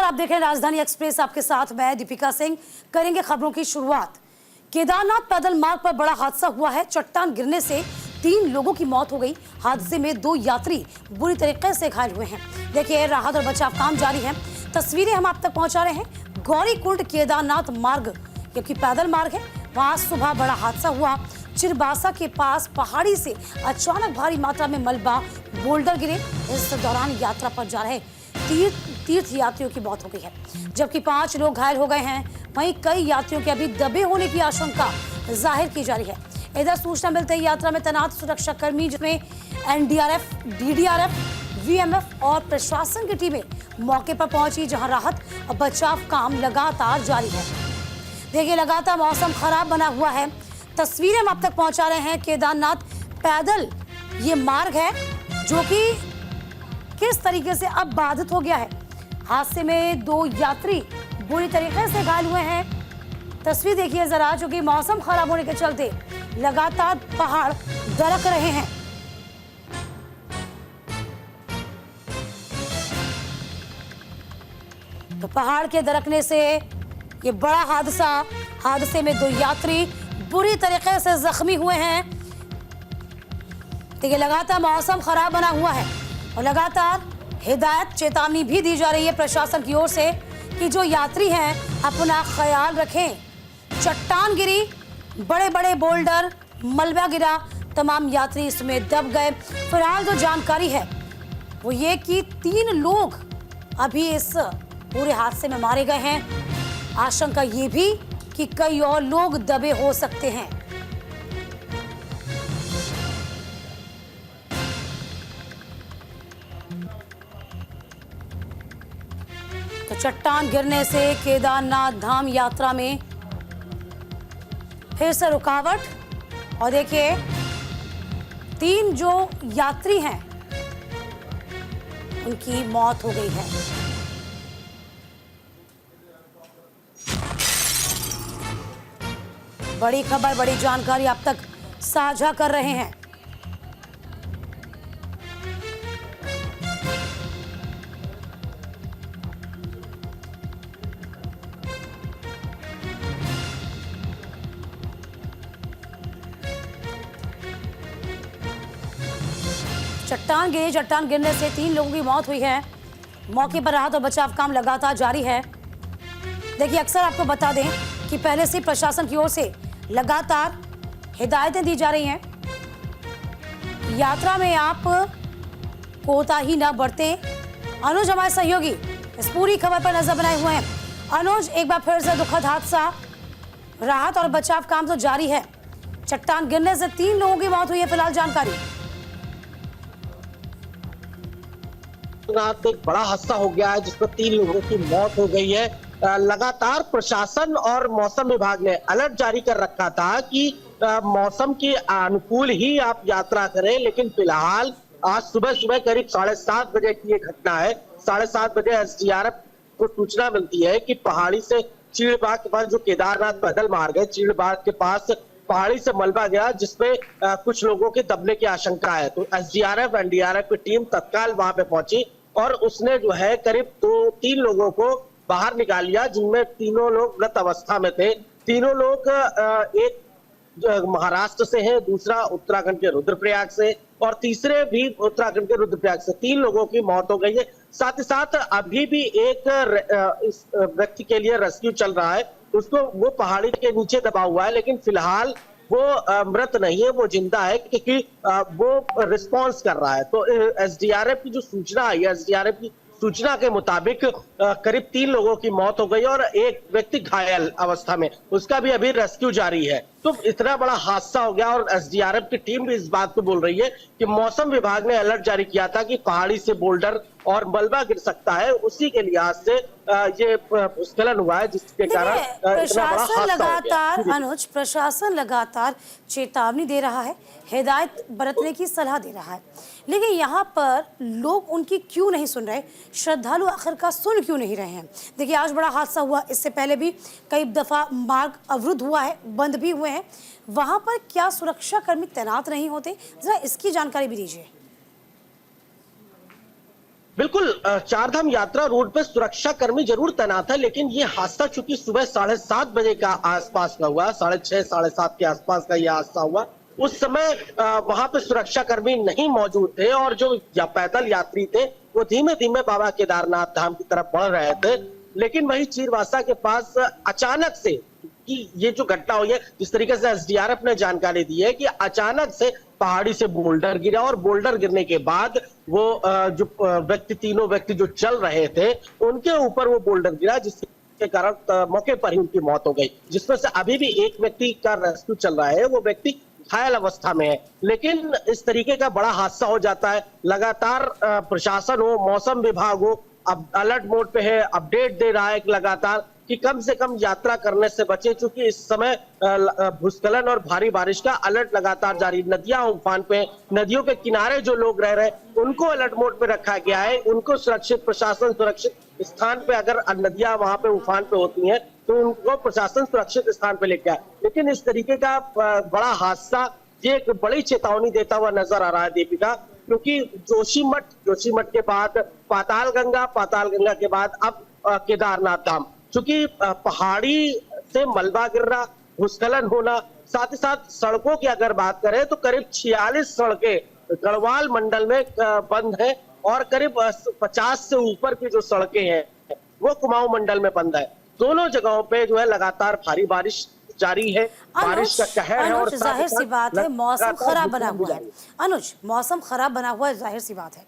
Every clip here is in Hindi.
आप देख रहे हैं राजधानी एक्सप्रेस, आपके साथ मैं दीपिका सिंह। करेंगे खबरों की शुरुआत। केदारनाथ पैदल मार्ग पर बड़ा हादसा हुआ है। चट्टान गिरने से 3 लोगों की मौत हो गई। हादसे में 2 यात्री बुरी तरीके से घायल हुए हैं। देखिए, राहत और बचाव काम जारी है। तस्वीरें हम आप तक पहुंचा रहे हैं। गौरीकुंड केदारनाथ मार्ग, क्योंकि पैदल मार्ग है, वहां सुबह बड़ा हादसा हुआ। चिरबासा के पास पहाड़ी से अचानक भारी मात्रा में मलबा बोल्डर गिरे। इस दौरान यात्रा पर जा रहे तीर्थ यात्रियों की मौत हो गई है, जबकि 5 लोग घायल हो गए हैं। वहीं कई यात्रियों के अभी दबे होने की आशंका जाहिर की जा रही है। इधर सूचना मिलते ही यात्रा में तैनात सुरक्षा कर्मी, जिसमें एनडीआरएफ, डीडीआरएफ, वीएमएफ और प्रशासन की टीमें मौके पर पहुंची, जहां राहत और बचाव काम लगातार जारी है। देखिए, लगातार मौसम खराब बना हुआ है। तस्वीरें हम आप तक पहुंचा रहे हैं। केदारनाथ पैदल ये मार्ग है जो कि किस तरीके से अब बाधित हो गया है। हादसे में 2 यात्री बुरी तरीके से घायल हुए हैं। तस्वीर देखिए जरा, जो कि मौसम खराब होने के चलते लगातार पहाड़ दरक रहे हैं। तो पहाड़ के दरकने से ये बड़ा हादसे में 2 यात्री बुरी तरीके से जख्मी हुए हैं। देखिए, लगातार मौसम खराब बना हुआ है और लगातार हिदायत, चेतावनी भी दी जा रही है प्रशासन की ओर से कि जो यात्री हैं अपना ख्याल रखें। चट्टान गिरी, बड़े बड़े बोल्डर, मलबा गिरा, तमाम यात्री इसमें दब गए। फिलहाल जो जानकारी है वो ये कि 3 लोग अभी इस पूरे हादसे में मारे गए हैं। आशंका ये भी कि कई और लोग दबे हो सकते हैं। तो चट्टान गिरने से केदारनाथ धाम यात्रा में फिर से रुकावट। और देखिए, 3 जो यात्री हैं उनकी मौत हो गई है। बड़ी खबर, बड़ी जानकारी आप तक साझा कर रहे हैं। चट्टान गिरने से 3 लोगों की मौत हुई है। मौके पर राहत और बचाव काम लगातार जारी है। देखिए, अक्सर आपको बता दें कि पहले से प्रशासन की ओर से लगातार हिदायतें दी जा रही हैं। यात्रा में आप कोताही न बरतें। अनुज हमारे सहयोगी इस पूरी खबर पर नजर बनाए हुए हैं। अनुज, एक बार फिर से दुखद हादसा, राहत और बचाव काम तो जारी है। चट्टान गिरने से 3 लोगों की मौत हुई है, फिलहाल जानकारी। एक बड़ा हादसा हो गया है जिसमें 3 लोगों की मौत हो गई है। लगातार प्रशासन और मौसम विभाग ने अलर्ट जारी कर रखा था कि मौसम के अनुकूल ही आप यात्रा करें, लेकिन फिलहाल आज सुबह करीब 7:30 बजे की ये घटना है। 7:30 बजे एसडीआरएफ को सूचना मिलती है कि पहाड़ी से चीड़बाग के पास, जो केदारनाथ पैदल मार्ग है, चीड़बाग के पास पहाड़ी से मलबा गया, जिसमें कुछ लोगों के दबने की आशंका है। तो एसडीआरएफ, एनडीआरएफ की टीम तत्काल वहां पे पहुंची और उसने जो है करीब 2-3 लोगों को बाहर निकाल लिया, जिनमें 3 लोग मृत अवस्था में थे। 3 लोग, एक महाराष्ट्र से है, दूसरा उत्तराखंड के रुद्रप्रयाग से और तीसरे भी उत्तराखंड के रुद्रप्रयाग से। 3 लोगों की मौत हो गई है। साथ ही साथ अभी भी एक इस व्यक्ति के लिए रेस्क्यू चल रहा है। उसको, वो पहाड़ी के नीचे दबा हुआ है, लेकिन फिलहाल वो मृत नहीं है, वो जिंदा है, क्योंकि वो रिस्पॉन्स कर रहा है। तो एसडीआरएफ की जो सूचना आई है, एसडीआरएफ की सूचना के मुताबिक करीब 3 लोगों की मौत हो गई और एक व्यक्ति घायल अवस्था में, उसका भी अभी रेस्क्यू जारी है। तो इतना बड़ा हादसा हो गया और एसडीआरएफ की टीम भी इस बात को बोल रही है कि मौसम विभाग ने अलर्ट जारी किया था कि पहाड़ी से बोल्डर और मलबा गिर सकता है। उसी के लिहाज से ये भूस्खलन हुआ है, जिसके कारण प्रशासन लगातार चेतावनी दे रहा है, हिदायत बरतने की सलाह दे रहा है, लेकिन यहाँ पर लोग उनकी क्यों नहीं सुन रहे? श्रद्धालु आखिरकार सुन क्यों नहीं रहे हैं? देखिए, आज बड़ा हादसा हुआ, इससे पहले भी कई दफा मार्ग अवरुद्ध हुआ है, बंद भी हुए हैं। वहां पर क्या सुरक्षा कर्मी तैनात नहीं होते? जरा इसकी जानकारी भी दीजिए। बिल्कुल चार धाम यात्रा रोड पे सुरक्षा कर्मी जरूर तैनात है, लेकिन ये हादसा चूंकि सुबह 7:30 बजे का आसपास का हुआ, 6:30 7:30 के आसपास का यह हादसा हुआ। उस समय वहां पे सुरक्षा कर्मी नहीं मौजूद थे और जो पैदल यात्री थे वो धीमे धीमे बाबा केदारनाथ धाम की तरफ बढ़ रहे थे। लेकिन वही चीरवासा के पास अचानक से कि ये जो घटना हुई है, जिस तरीके से एसडीआरएफ ने जानकारी दी है कि अचानक से पहाड़ी से बोल्डर गिरा और बोल्डर गिरने के बाद वो जो तीनों व्यक्ति जो चल रहे थे उनके ऊपर वो बोल्डर गिरा, जिसके कारण मौके पर ही उनकी मौत हो गई। जिसमें से अभी भी एक व्यक्ति का रेस्क्यू चल रहा है, वो व्यक्ति घायल अवस्था में है। लेकिन इस तरीके का बड़ा हादसा हो जाता है, लगातार प्रशासन हो, मौसम विभाग हो, अब अलर्ट मोड पे है, अपडेट दे रहा है लगातार कि कम से कम यात्रा करने से बचे, चूंकि इस समय भूस्खलन और भारी बारिश का अलर्ट लगातार जारी। नदियां उफान पे, नदियों के किनारे जो लोग रह रहे हैं उनको अलर्ट मोड पे रखा गया है, उनको सुरक्षित, प्रशासन सुरक्षित स्थान पे, अगर नदियां वहां पे उफान पे होती हैं तो उनको प्रशासन सुरक्षित स्थान पे लेके आए। लेकिन इस तरीके का बड़ा हादसा ये एक बड़ी चेतावनी देता हुआ नजर आ रहा है दीपिका, क्योंकि जोशीमठ के बाद पाताल गंगा के बाद अब केदारनाथ धाम, चूंकि पहाड़ी से मलबा गिरना, भूस्खलन होना, साथ ही साथ सड़कों की अगर बात करें तो करीब 46 सड़कें गढ़वाल मंडल में बंद है और करीब 50 से ऊपर की जो सड़कें हैं वो कुमाऊं मंडल में बंद है। दोनों जगहों पे जो है लगातार भारी बारिश जारी है, बारिश का कहर है और जाहिर सी बात है मौसम खराब बना हुआ है। अनुज, मौसम खराब बना हुआ है, जाहिर सी बात है।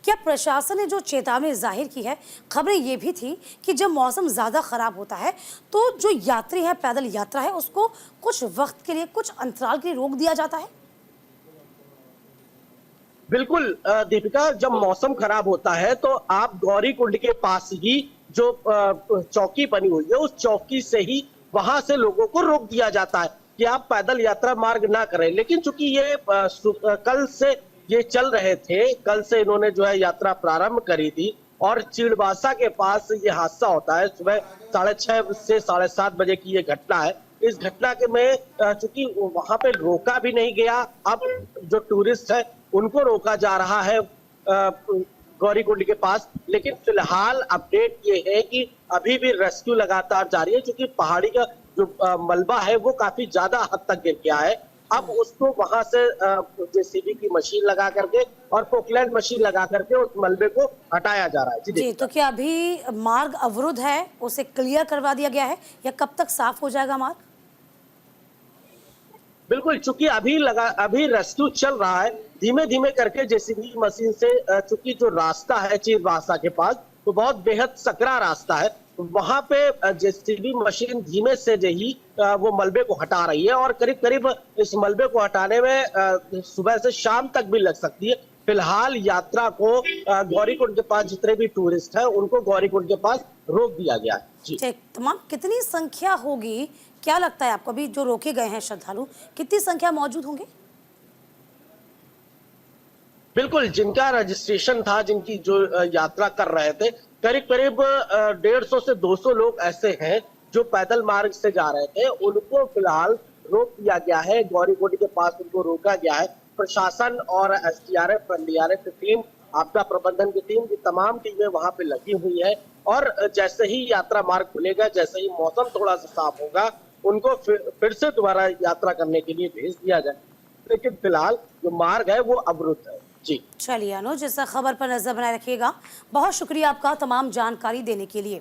क्या प्रशासन ने जो चेतावनी जाहिर की है, खबरें ये भी थी कि जब मौसम ज्यादा खराब होता है तो जो यात्री है, पैदल यात्रा है, उसको कुछ वक्त के लिए, कुछ अंतराल के लिए रोक दिया जाता है? बिल्कुल दीपिका, जब मौसम खराब होता है तो आप गौरी कुंड के पास ही जो चौकी बनी हुई है, उस चौकी से ही वहां से लोगों को रोक दिया जाता है कि आप पैदल यात्रा मार्ग ना करें। लेकिन चूंकि ये कल से ये चल रहे थे, कल से इन्होंने जो है यात्रा प्रारंभ करी थी और चीड़वासा के पास ये हादसा होता है। सुबह 6:30 से 7:30 बजे की ये घटना है। इस घटना के में चूंकि वहां पे रोका भी नहीं गया, अब जो टूरिस्ट है उनको रोका जा रहा है गौरीकुंड के पास। लेकिन फिलहाल अपडेट ये है कि अभी भी रेस्क्यू लगातार जारी है, क्योंकि पहाड़ी का जो मलबा है वो काफी ज्यादा हद तक गिर गया है। अब उसको वहां से जेसीबी की मशीन लगा करके और पोकलैंड मशीन लगा करके उस मलबे को हटाया जा रहा है। जी, तो क्या अभी मार्ग अवरुद्ध है, उसे क्लियर करवा दिया गया है या कब तक साफ हो जाएगा मार्ग? बिल्कुल, चूंकि अभी रेस्क्यू चल रहा है, धीमे धीमे करके जेसीबी मशीन से, चूंकि जो रास्ता है चीरवासा के पास तो बहुत बेहद सकरा रास्ता है, वहां पे जेसीबी मशीन धीमे से ही वो मलबे को हटा रही है और करीब करीब इस मलबे को हटाने में सुबह से शाम तक भी लग सकती है। फिलहाल यात्रा को गौरीकुंड के पास जितने भी टूरिस्ट हैं उनको गौरीकुंड के पास रोक दिया गया है। जी, तमाम कितनी संख्या होगी, क्या लगता है आपको? अभी जो रोके गए हैं श्रद्धालु, कितनी संख्या मौजूद होंगे? बिल्कुल, जिनका रजिस्ट्रेशन था, जिनकी जो यात्रा कर रहे थे, करीब करीब 150 से 200 लोग ऐसे हैं जो पैदल मार्ग से जा रहे थे। उनको फिलहाल रोक दिया गया है, गौरीकुंड के पास उनको रोका गया है। प्रशासन और एसडीआरएफ, एनडीआरएफ की टीम, आपदा प्रबंधन की टीम, ये तमाम टीमें वहां पे लगी हुई है और जैसे ही यात्रा मार्ग खुलेगा, जैसे ही मौसम थोड़ा सा साफ होगा, उनको फिर से दोबारा यात्रा करने के लिए भेज दिया जाए। लेकिन फिलहाल जो मार्ग है वो अवरुद्ध है। जी, चलिए अनुज, इस खबर पर नजर बनाए रखिएगा। बहुत शुक्रिया आपका तमाम जानकारी देने के लिए।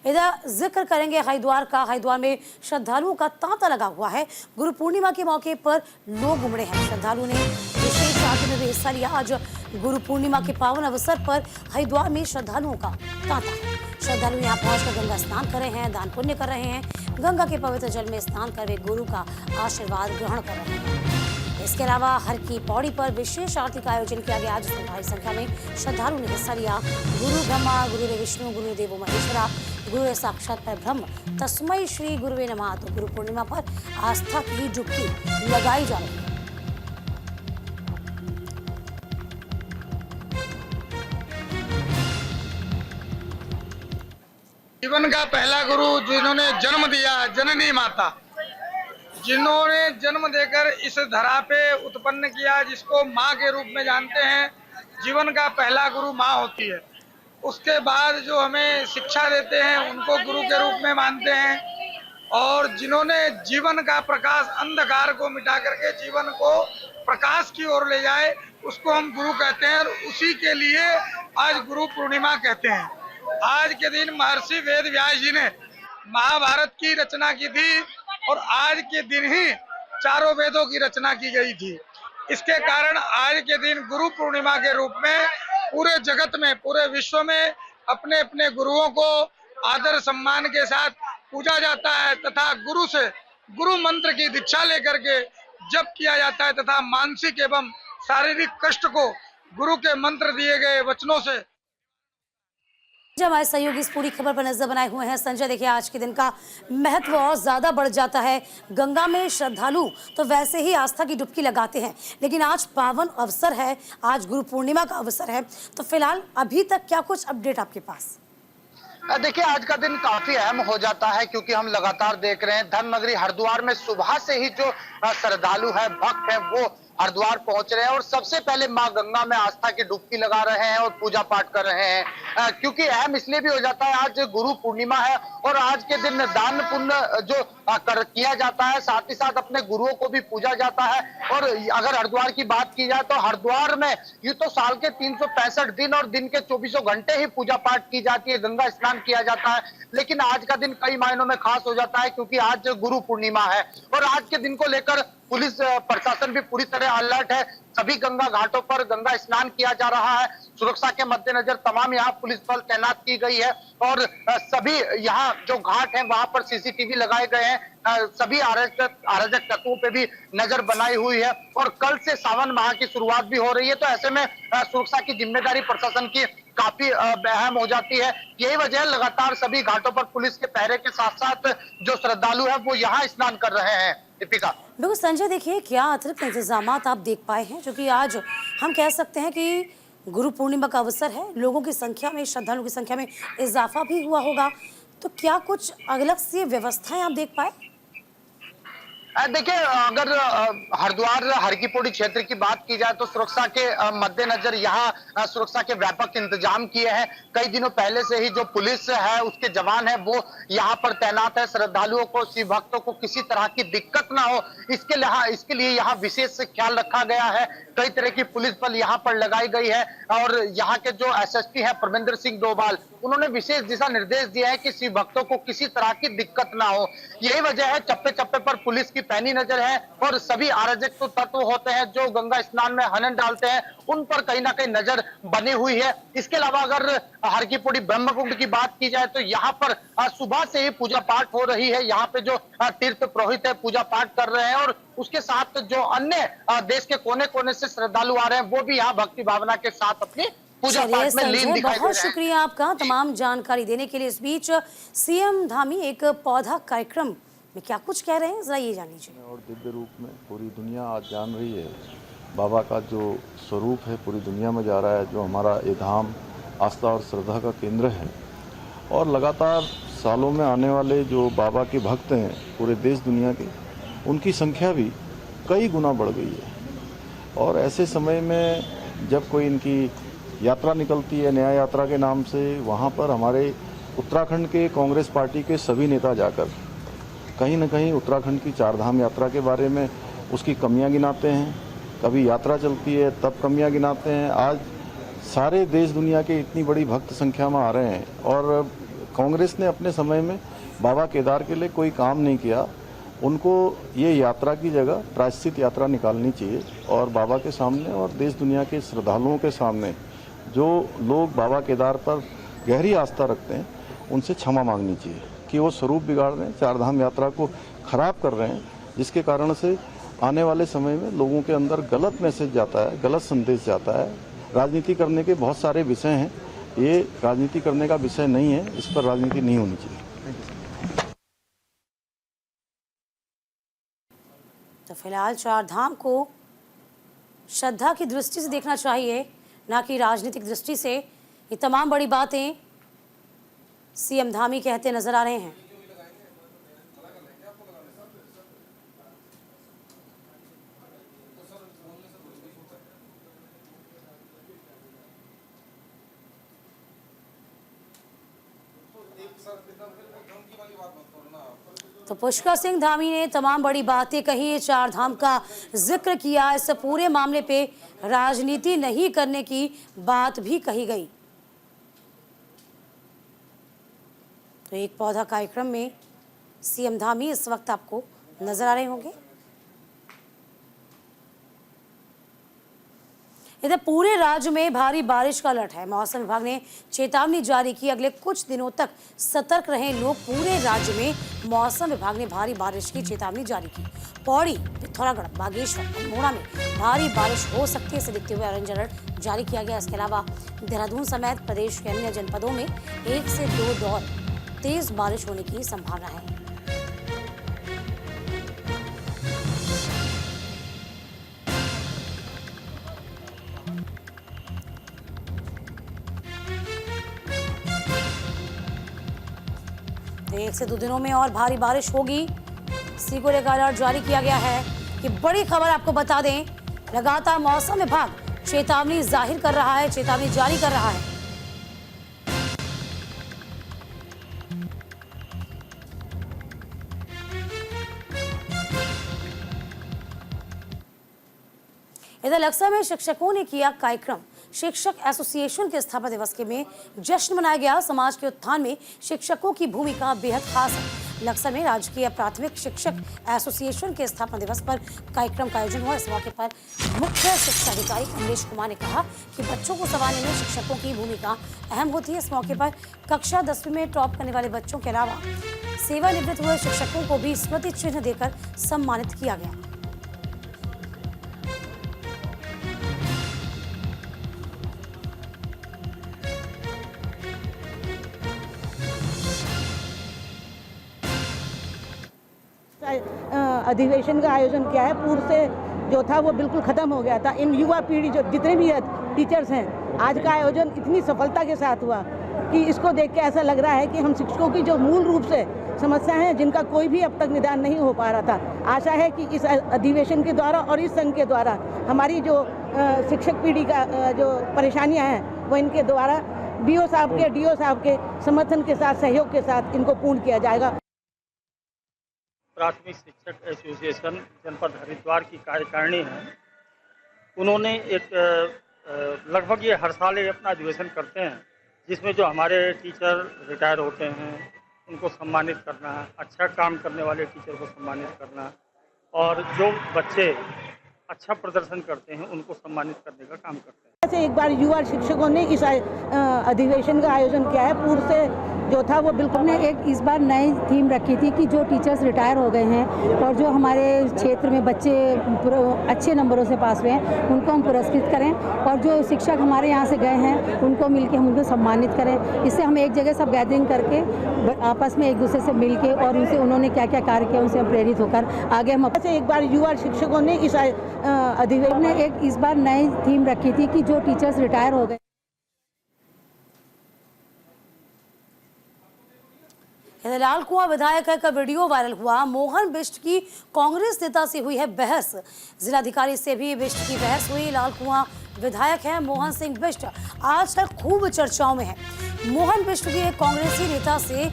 इधर जिक्र करेंगे हरिद्वार का। हरिद्वार में श्रद्धालुओं का तांता लगा हुआ है। गुरु पूर्णिमा के मौके पर लोग उमड़े हैं। श्रद्धालुओं ने विशेष आरती में भी हिस्सा लिया। आज गुरु पूर्णिमा के पावन अवसर पर हरिद्वार में श्रद्धालुओं का तांता है। श्रद्धालु यहाँ पहुंचकर गंगा स्नान कर रहे हैं, दान पुण्य कर रहे हैं। गंगा के पवित्र जल में स्नान कर वे गुरु का आशीर्वाद ग्रहण कर रहे हैं। इसके अलावा हर की पौड़ी पर विशेष आरती का आयोजन किया गया, जिसमें भारी संख्या में श्रद्धालुओं ने हिस्सा लिया। गुरु ब्रह्मा गुरुदेव विष्णु गुरुदेव महेश्वरा गुरु साक्षात परब्रह्म तस्मै श्री गुरुवे नमः। तो गुरु पूर्णिमा पर आस्था की डुबकी लगाई जा रही है। जीवन का पहला गुरु जिन्होंने जन्म दिया, जननी माता, जिन्होंने जन्म देकर इस धरा पे उत्पन्न किया, जिसको माँ के रूप में जानते हैं। जीवन का पहला गुरु माँ होती है उसके बाद जो हमें शिक्षा देते हैं उनको गुरु के रूप में मानते हैं, और जिन्होंने जीवन का प्रकाश, अंधकार को मिटा करके जीवन को प्रकाश की ओर ले जाए, उसको हम गुरु कहते हैं। और उसी के लिए आज गुरु पूर्णिमा कहते हैं। आज के दिन महर्षि वेद व्यास जी ने महाभारत की रचना की थी, और आज के दिन ही चारों वेदों की रचना की गई थी। इसके कारण आज के दिन गुरु पूर्णिमा के रूप में पूरे जगत में, पूरे विश्व में अपने अपने गुरुओं को आदर सम्मान के साथ पूजा जाता है, तथा गुरु से गुरु मंत्र की दीक्षा लेकर के जप किया जाता है, तथा मानसिक एवं शारीरिक कष्ट को गुरु के मंत्र दिए गए वचनों से। जो हमारे सहयोगी इस पूरी खबर पर नजर बनाए हुए हैं। संजय, देखिए आज के दिन का महत्व और ज्यादा बढ़ जाता है। गंगा में श्रद्धालु तो वैसे ही आस्था की डुबकी लगाते हैं, लेकिन आज पावन अवसर है, आज गुरु पूर्णिमा का अवसर है। तो फिलहाल अभी तक क्या कुछ अपडेट आपके पास? देखिए, आज का दिन काफी अहम हो जाता है, क्योंकि हम लगातार देख रहे हैं धर्म नगरी हरिद्वार में सुबह से ही जो श्रद्धालु है, भक्त है, वो हरिद्वार पहुंच रहे हैं और सबसे पहले मां गंगा में आस्था की डुबकी लगा रहे हैं और पूजा पाठ कर रहे हैं। क्योंकि अहम इसलिए भी हो जाता है, आज गुरु पूर्णिमा है और आज के दिन दान पुण्य जो किया जाता है, साथ ही साथ अपने गुरुओं को भी पूजा जाता है। और अगर हरिद्वार की बात की जाए तो हरिद्वार में यूं तो साल के 365 दिन और दिन के 24 घंटे ही पूजा पाठ की जाती है, गंगा स्नान किया जाता है, लेकिन आज का दिन कई मायनों में खास हो जाता है, क्योंकि आज गुरु पूर्णिमा है। और आज के दिन को लेकर पुलिस प्रशासन भी पूरी तरह अलर्ट है। सभी गंगा घाटों पर गंगा स्नान किया जा रहा है। सुरक्षा के मद्देनजर तमाम यहाँ पुलिस बल तैनात की गई है और सभी यहाँ जो घाट हैं वहां पर सीसीटीवी लगाए गए हैं। सभी अराजक तत्वों पे भी नजर बनाई हुई है और कल से सावन माह की शुरुआत भी हो रही है, तो ऐसे में सुरक्षा की जिम्मेदारी प्रशासन की काफी अहम हो जाती है। यही वजह है, लगातार सभी घाटों पर पुलिस के पहरे के साथ साथ जो श्रद्धालु है वो यहाँ स्नान कर रहे हैं। दीपिका। बिल्कुल संजय, देखिए क्या अतिरिक्त इंतजाम आप देख पाए हैं, क्योंकि आज हम कह सकते हैं कि गुरु पूर्णिमा का अवसर है, लोगों की संख्या में, श्रद्धालुओं की संख्या में इजाफा भी हुआ होगा, तो क्या कुछ अलग सी व्यवस्थाएं आप देख पाए? देखिए, अगर हरिद्वार हर की पौड़ी क्षेत्र की बात की जाए तो सुरक्षा के मद्देनजर यहाँ सुरक्षा के व्यापक इंतजाम किए हैं। कई दिनों पहले से ही जो पुलिस है, उसके जवान है, वो यहाँ पर तैनात है। श्रद्धालुओं को, शिव भक्तों को किसी तरह की दिक्कत ना हो, इसके लिए यहाँ विशेष ख्याल रखा गया है। कई तरह की पुलिस बल यहाँ पर लगाई गई है और यहाँ के जो एसएसपी है परमिंदर सिंह डोभाल, उन्होंने विशेष दिशा निर्देश दिया है कि शिव भक्तों को किसी तरह की दिक्कत ना हो। यही वजह है, चप्पे चप्पे पर पुलिस की पैनी नजर है और सभी अराजक तो तत्व होते हैं जो गंगा स्नान में हनन डालते हैं, उन पर कहीं ना कहीं नजर बनी हुई है। इसके अलावा अगर हर की पौड़ी ब्रह्मकुंड की बात की जाए तो यहाँ पर सुबह से ही पूजा पाठ हो रही है। यहाँ पे जो तीर्थ पुरोहित है पूजा पाठ कर रहे हैं और उसके साथ जो अन्य देश के कोने कोने से श्रद्धालु आ रहे हैं वो भी यहाँ भक्ति भावना के साथ अपनी पूजा पाठ में लीन दिखाई दे रहे हैं। बहुत शुक्रिया आपका तमाम जानकारी देने के लिए। इस बीच सीएम धामी एक पौधा कार्यक्रम में क्या कुछ कह रहे हैं, जरा ये जान लीजिए। और दिव्य रूप में पूरी दुनिया आज जान रही है बाबा का जो स्वरूप है, पूरी दुनिया में जा रहा है, जो हमारा ये धाम आस्था और श्रद्धा का केंद्र है। और लगातार सालों में आने वाले जो बाबा के भक्त हैं पूरे देश दुनिया के, उनकी संख्या भी कई गुना बढ़ गई है। और ऐसे समय में जब कोई इनकी यात्रा निकलती है न्याय यात्रा के नाम से, वहाँ पर हमारे उत्तराखंड के कांग्रेस पार्टी के सभी नेता जाकर कहीं न कहीं उत्तराखंड की चारधाम यात्रा के बारे में उसकी कमियां गिनाते हैं। कभी यात्रा चलती है तब कमियां गिनाते हैं। आज सारे देश दुनिया के इतनी बड़ी भक्त संख्या में आ रहे हैं और कांग्रेस ने अपने समय में बाबा केदार के लिए कोई काम नहीं किया। उनको ये यात्रा की जगह प्रायश्चित यात्रा निकालनी चाहिए और बाबा के सामने और देश दुनिया के श्रद्धालुओं के सामने जो लोग बाबा केदार पर गहरी आस्था रखते हैं उनसे क्षमा मांगनी चाहिए कि वो स्वरूप बिगाड़ रहे हैं, चारधाम यात्रा को खराब कर रहे हैं, जिसके कारण से आने वाले समय में लोगों के अंदर गलत मैसेज जाता है, गलत संदेश जाता है। राजनीति करने के बहुत सारे विषय हैं, ये राजनीति करने का विषय नहीं है, इस पर राजनीति नहीं होनी चाहिए। तो फिलहाल चारधाम को श्रद्धा की दृष्टि से देखना चाहिए, ना कि राजनीतिक दृष्टि से। ये तमाम बड़ी बातें सीएम धामी कहते नजर आ रहे हैं। तो पुष्कर सिंह धामी ने तमाम बड़ी बातें कही, चार धाम का जिक्र किया। इस पूरे मामले पे राजनीति नहीं करने की बात भी कही गई। तो एक पौधा कार्यक्रम में सीएम धामी इस वक्त आपको नजर आ रहे होंगे। इधर पूरे राज्य में भारी बारिश का अलर्ट है। मौसम विभाग ने चेतावनी जारी की, अगले कुछ दिनों तक सतर्क रहें लोग। पूरे राज्य में मौसम विभाग ने भारी बारिश की चेतावनी जारी की। पौड़ी, पिथौरागढ़, बागेश्वर, अल्मोड़ा में भारी बारिश हो सकती है, इसे देखते हुए ऑरेंज अलर्ट जारी किया गया। इसके अलावा देहरादून समेत प्रदेश के अन्य जनपदों में 1 से 2 दौर तेज बारिश होने की संभावना है। तो 1 से 2 दिनों में और भारी बारिश होगी, इसी को लेकर अलर्ट जारी किया गया है। कि बड़ी खबर आपको बता दें, लगातार मौसम विभाग चेतावनी जाहिर कर रहा है, चेतावनी जारी कर रहा है। इधर लक्सर में शिक्षकों ने किया कार्यक्रम। शिक्षक एसोसिएशन के स्थापना दिवस के में जश्न मनाया गया। समाज के उत्थान में शिक्षकों की भूमिका बेहद खास है। लक्सर में राजकीय प्राथमिक शिक्षक एसोसिएशन के स्थापना दिवस पर कार्यक्रम का आयोजन हुआ। इस मौके पर मुख्य शिक्षा अधिकारी कमलेश कुमार ने कहा कि बच्चों को संभालने में शिक्षकों की भूमिका अहम होती है। इस मौके पर कक्षा 10वीं में टॉप करने वाले बच्चों के अलावा सेवानिवृत्त हुए शिक्षकों को भी स्मृति चिन्ह देकर सम्मानित किया गया। अधिवेशन का आयोजन किया है। पूर्व से जो था वो बिल्कुल ख़त्म हो गया था। इन युवा पीढ़ी जो जितने भी टीचर्स हैं, आज का आयोजन इतनी सफलता के साथ हुआ कि इसको देख के ऐसा लग रहा है कि हम शिक्षकों की जो मूल रूप से समस्याएं हैं, जिनका कोई भी अब तक निदान नहीं हो पा रहा था, आशा है कि इस अधिवेशन के द्वारा और इस संघ के द्वारा हमारी जो शिक्षक पीढ़ी का जो परेशानियाँ हैं वो इनके द्वारा बीओ साहब के, डीओ साहब के समर्थन के साथ, सहयोग के साथ इनको पूर्ण किया जाएगा। प्राथमिक शिक्षक एसोसिएशन जनपद हरिद्वार की कार्यकारिणी है। उन्होंने एक लगभग ये हर साल ये अपना अधिवेशन करते हैं, जिसमें जो हमारे टीचर रिटायर होते हैं उनको सम्मानित करना, अच्छा काम करने वाले टीचर को सम्मानित करना और जो बच्चे अच्छा प्रदर्शन करते हैं उनको सम्मानित करने का काम करते हैं। ऐसे एक बार युवा शिक्षकों ने इस अधिवेशन का आयोजन किया है। पूर्व से जो था वो बिल्कुल ने एक इस बार नई थीम रखी थी कि जो टीचर्स रिटायर हो गए हैं और जो हमारे क्षेत्र में बच्चे अच्छे नंबरों से पास हुए हैं उनको हम पुरस्कृत करें, और जो शिक्षक हमारे यहाँ से गए हैं उनको मिलके हम उनको सम्मानित करें। इससे हम एक जगह सब गैदरिंग करके आपस में एक दूसरे से मिलके और उनसे उन्होंने क्या क्या कार्य किया उनसे हम प्रेरित होकर आगे हम ऐसे एक बार युवा शिक्षकों ने इस अधिवेशन ने एक इस बार नई थीम रखी थी कि जो टीचर्स रिटायर हो गए। लाल कुआं विधायक का वीडियो वायरल हुआ। मोहन बिष्ट की कांग्रेस नेता से हुई है बहस। जिलाधिकारी से भी बिष्ट की बहस हुई। लाल कुआं विधायक है मोहन सिंह बिष्ट, आजकल खूब चर्चाओं में है। मोहन बिष्ट की एक कांग्रेसी नेता से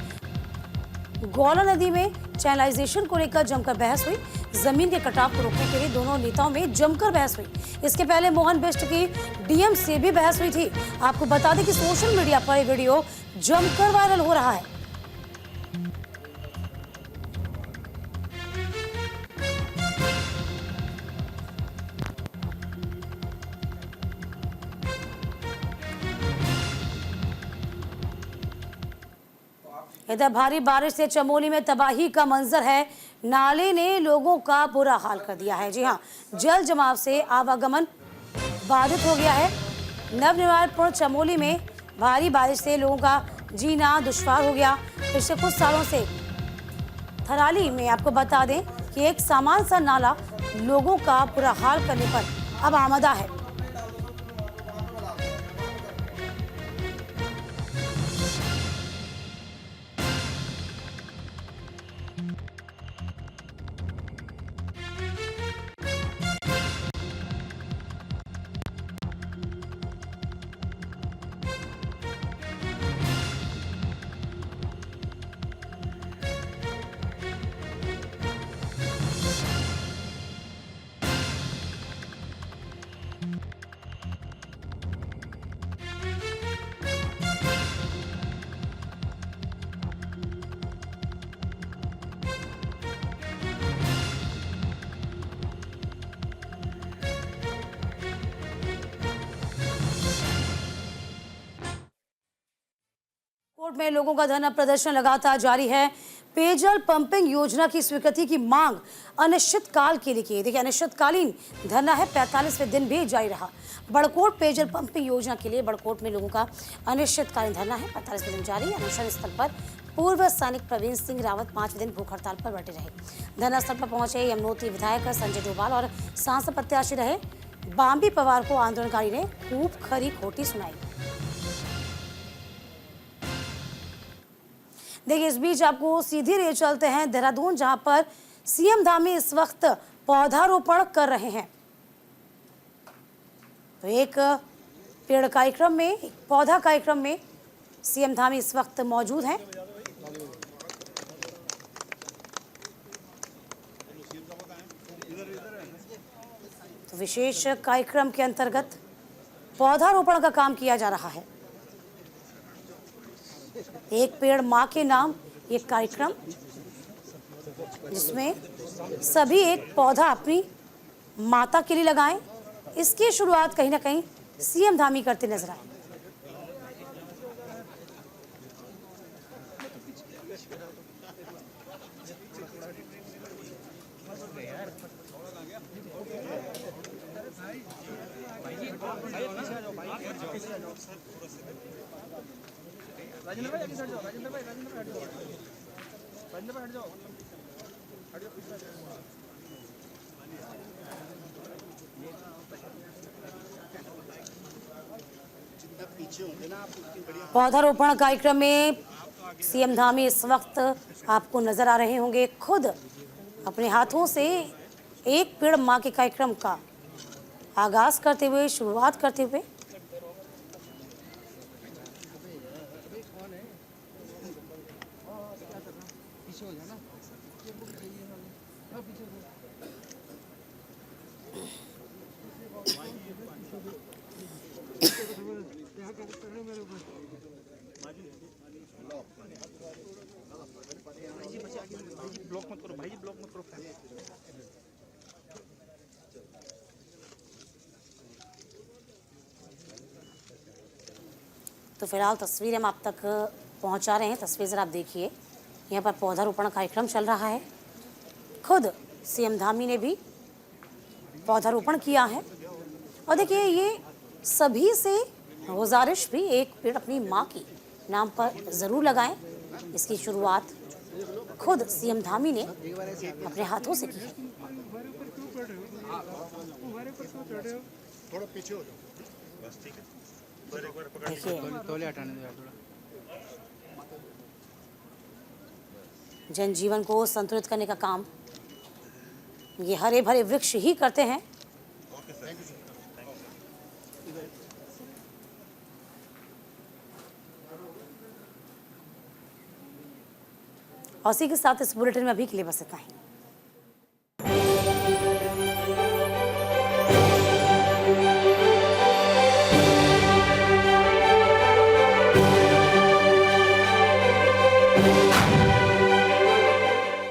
गौला नदी में चैनलाइजेशन को लेकर जमकर बहस हुई। जमीन के कटाव को रोकने के लिए दोनों नेताओं में जमकर बहस हुई। इसके पहले मोहन बिष्ट की डीएम से भी बहस हुई थी। आपको बता दें कि सोशल मीडिया पर यह वीडियो जमकर वायरल हो रहा है। इधर भारी बारिश से चमोली में तबाही का मंजर है। नाले ने लोगों का बुरा हाल कर दिया है। जी हां, जल जमाव से आवागमन बाधित हो गया है। नवनिर्माणपुर चमोली में भारी बारिश से लोगों का जीना दुश्वार हो गया। पिछले कुछ सालों से थराली में आपको बता दें कि एक सामान्य सा नाला लोगों का बुरा हाल करने पर अब आमदा है। कोर्ट में लोगों का धरना प्रदर्शन लगातार जारी है। पेयजल पंपिंग योजना की स्वीकृति की मांग अनिश्चितकाल के लिए की। देखिए, अनिश्चितकालीन धरना है, 45वें दिन भी जारी रहा। बड़कोट पेयजल पंपिंग योजना के लिए बड़कोट में लोगों का अनिश्चितकालीन धरना है, 45वें दिन जारी। अनशन स्थल पर पूर्व सैनिक प्रवीण सिंह रावत 5वें दिन भूख हड़ताल पर बैठे रहे। धरना स्थल पर पहुंचे यमुनोत्री विधायक संजय डोभाल और सांसद प्रत्याशी रहे बाम्बी पवार को आंदोलनकारी ने खूब खरी खोटी सुनाई। देखिए, इस बीच आपको सीधी ले चलते हैं देहरादून, जहां पर सीएम धामी इस वक्त पौधारोपण कर रहे हैं। तो एक पेड़ कार्यक्रम में, एक पौधा कार्यक्रम में सीएम धामी इस वक्त मौजूद हैं। तो विशेष कार्यक्रम के अंतर्गत पौधारोपण का काम किया जा रहा है। एक पेड़ मां के नाम ये कार्यक्रम, जिसमें सभी एक पौधा अपनी माता के लिए लगाएं। इसकी शुरुआत कहीं ना कहीं सीएम धामी करते नजर आए। पौधारोपण कार्यक्रम में सीएम धामी इस वक्त आपको नजर आ रहे होंगे, खुद अपने हाथों से एक पेड़ मां के कार्यक्रम का आगाज करते हुए, शुरुआत करते हुए। तो फिलहाल तस्वीर हम आप तक पहुंचा रहे हैं। तस्वीर जरा आप देखिए, यहाँ पर पौधारोपण कार्यक्रम चल रहा है। खुद सीएम धामी ने भी पौधारोपण किया है। और देखिए, ये सभी से गुजारिश भी, एक पेड़ अपनी माँ की नाम पर ज़रूर लगाएं। इसकी शुरुआत खुद सीएम धामी ने अपने हाथों से की है। जनजीवन को संतुलित करने का काम ये हरे भरे वृक्ष ही करते हैं। और इसी के साथ इस बुलेटिन में अभी के लिए बस इतना ही।